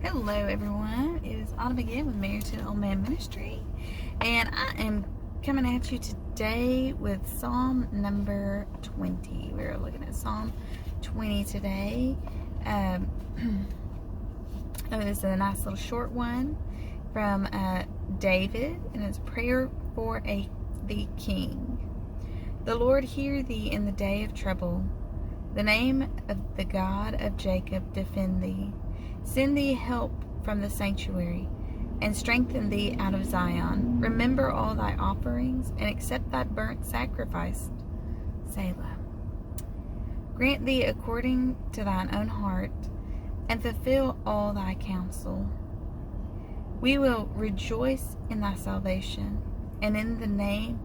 Hello everyone, it is Autumn again with Married to an Old Man Ministry, and I am coming at you today with Psalm number 20. We're looking at Psalm 20 today. This is a nice little short one from David, and it's prayer for the king. The Lord hear thee in the day of trouble. The name of the God of Jacob defend thee. Send thee help from the sanctuary, and strengthen thee out of Zion. Remember all thy offerings, and accept thy burnt sacrifice. Selah. Grant thee according to thine own heart, and fulfill all thy counsel. We will rejoice in thy salvation, and in the name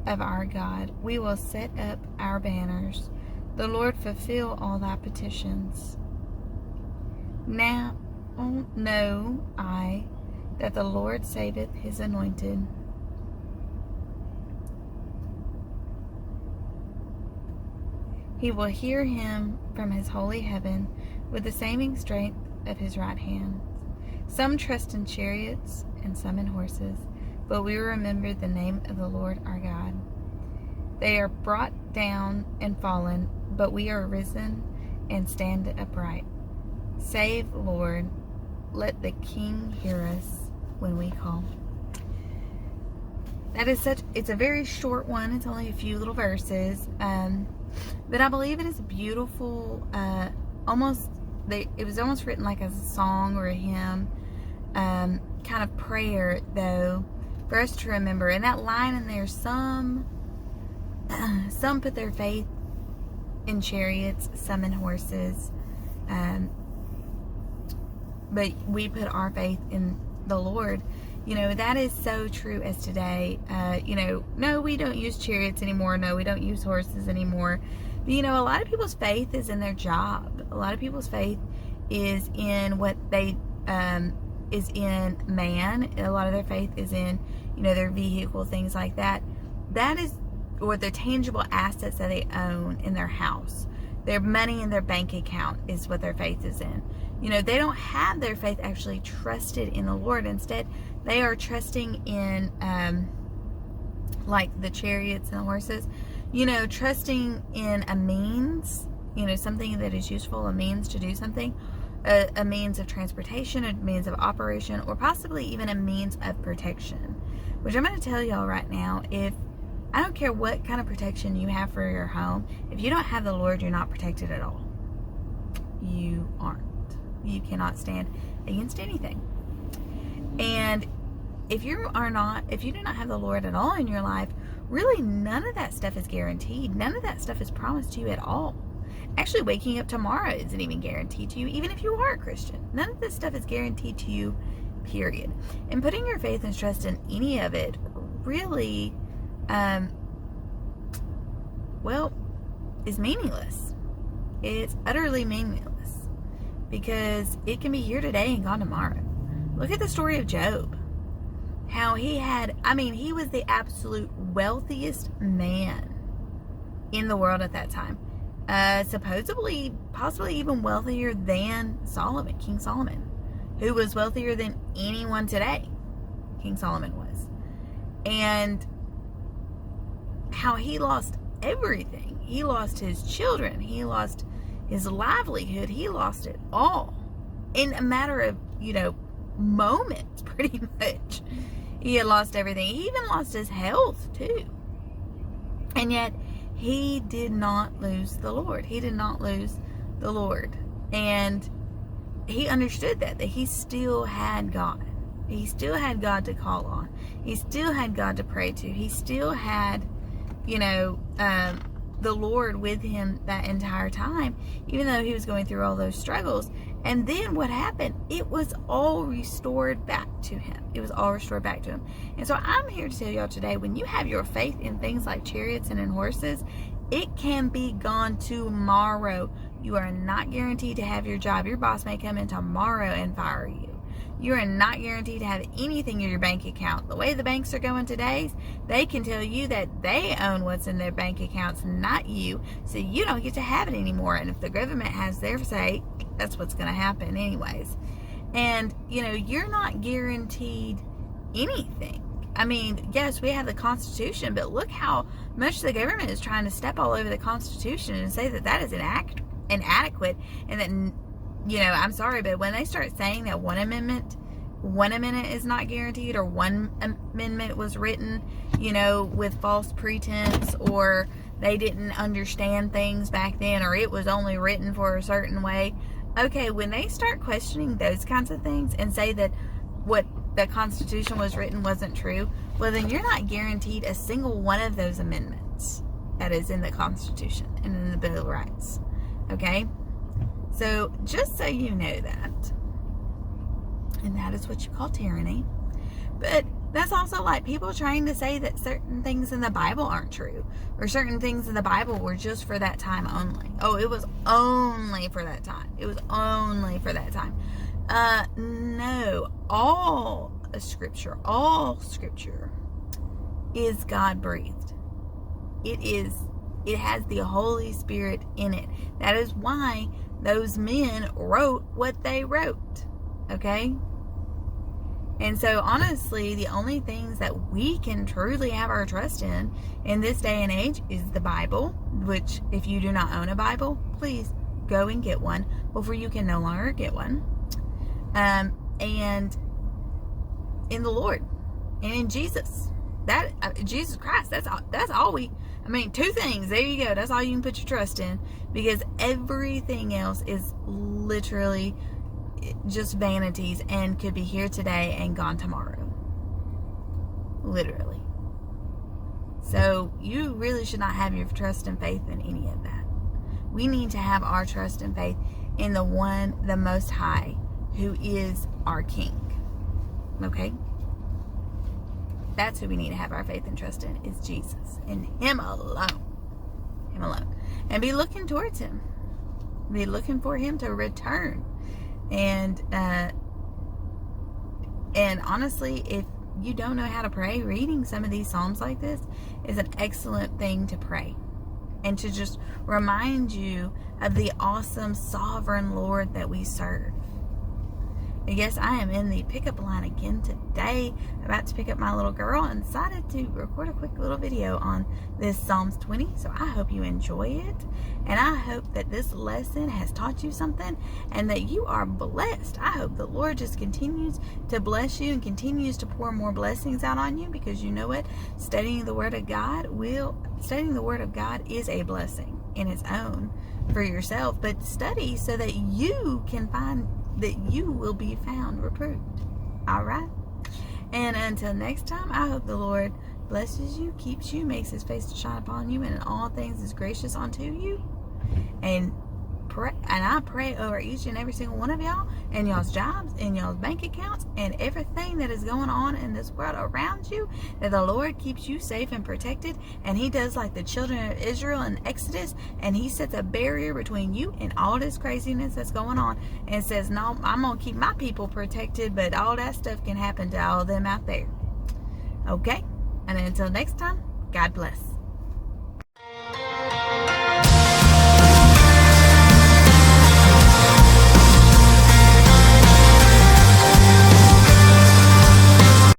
of our God we will set up our banners. The Lord fulfill all thy petitions. Now know I that the Lord saveth his anointed. He will hear him from his holy heaven with the saving strength of his right hand. Some trust in chariots and some in horses, but we remember the name of the Lord our God. They are brought down and fallen, but we are risen and stand upright. Save, Lord, let the King hear us when we call. It's a very short one. It's only a few little verses. But I believe it is a beautiful, it was almost written like as a song or a hymn, kind of prayer, though, for us to remember. And that line in there, some put their faith in chariots, some in horses, but we put our faith in the Lord. That is so true as today. No, we don't use chariots anymore. No, we don't use horses anymore. But, a lot of people's faith is in their job. A lot of people's faith is in what they, is in man. A lot of their faith is in, their vehicle, things like that. That is, or the tangible assets that they own in their house. Their money in their bank account is what their faith is in. They don't have their faith actually trusted in the Lord. Instead, they are trusting in, like the chariots and the horses, trusting in a means, something that is useful, a means to do something, a means of transportation, a means of operation, or possibly even a means of protection. Which I'm going to tell y'all right now, I don't care what kind of protection you have for your home, if you don't have the Lord, you're not protected at all. You aren't. You cannot stand against anything. And if you do not have the Lord at all in your life, really none of that stuff is guaranteed. None of that stuff is promised to you at all. Actually, waking up tomorrow isn't even guaranteed to you, even if you are a Christian. None of this stuff is guaranteed to you, period. And putting your faith and trust in any of it really, is meaninless. It's utterly meaningless. Because it can be here today and gone tomorrow. Look at the story of Job. How he was the absolute wealthiest man in the world at that time. Supposedly, possibly even wealthier than Solomon, King Solomon, who was wealthier than anyone today. King Solomon was. And how he lost everything. He lost his children. He lost his livelihood. He lost it all in a matter of, moments, pretty much. He had lost everything. He even lost his health too. And yet he did not lose the Lord. He did not lose the Lord. And he understood that he still had God. He still had God to call on. He still had God to pray to. He still had, the Lord with him that entire time, even though he was going through all those struggles. And then what happened? It was all restored back to him. It was all restored back to him. And so I'm here to tell y'all today, when you have your faith in things like chariots and in horses, it can be gone tomorrow. You are not guaranteed to have your job. Your boss may come in tomorrow and fire you. You are not guaranteed to have anything in your bank account. The way the banks are going today, they can tell you that they own what's in their bank accounts, not you. So you don't get to have it anymore. And if the government has their say, that's what's going to happen anyways. And, you're not guaranteed anything. I mean, yes, we have the Constitution, but look how much the government is trying to step all over the Constitution and say that is inadequate. And that, I'm sorry, but when they start saying that one amendment is not guaranteed, or one amendment was written, with false pretense, or they didn't understand things back then, or it was only written for a certain way. Okay, when they start questioning those kinds of things and say that what the Constitution was written wasn't true, well, then you're not guaranteed a single one of those amendments that is in the Constitution and in the Bill of Rights. Okay? So, just so you know that. And that is what you call tyranny. But that's also like people trying to say that certain things in the Bible aren't true, or certain things in the Bible were just for that time only. Oh, it was only for that time. It was only for that time. No. All scripture is God-breathed. It has the Holy Spirit in it. That is why those men wrote what they wrote. Okay? And so, honestly, the only things that we can truly have our trust in this day and age is the Bible, which, if you do not own a Bible, please go and get one before you can no longer get one. And in the Lord, and in Jesus. Jesus Christ, that's all two things. There you go. That's all you can put your trust in, because everything else is literally just vanities and could be here today and gone tomorrow. Literally. So you really should not have your trust and faith in any of that. We need to have our trust and faith in the one, the Most High, who is our King. Okay? That's who we need to have our faith and trust in, is Jesus. And Him alone. Him alone. And be looking towards Him. Be looking for Him to return. And honestly, if you don't know how to pray, reading some of these Psalms like this is an excellent thing to pray. And to just remind you of the awesome sovereign Lord that we serve. And yes, I am in the pickup line again today, about to pick up my little girl, and decided to record a quick little video on this Psalms 20. So I hope you enjoy it, and I hope that this lesson has taught you something and that you are blessed. I hope the Lord just continues to bless you and continues to pour more blessings out on you, because you know what? Studying the Word of God is a blessing in its own for yourself, but study so that you can find that you will be found reproved. Alright? And until next time, I hope the Lord blesses you, keeps you, makes His face to shine upon you, and in all things is gracious unto you. And I pray over each and every single one of y'all, and y'all's jobs, and y'all's bank accounts, and everything that is going on in this world around you, that the Lord keeps you safe and protected, and He does like the children of Israel in Exodus, and He sets a barrier between you and all this craziness that's going on, and says, no, I'm going to keep my people protected, but all that stuff can happen to all of them out there. Okay? And until next time, God bless.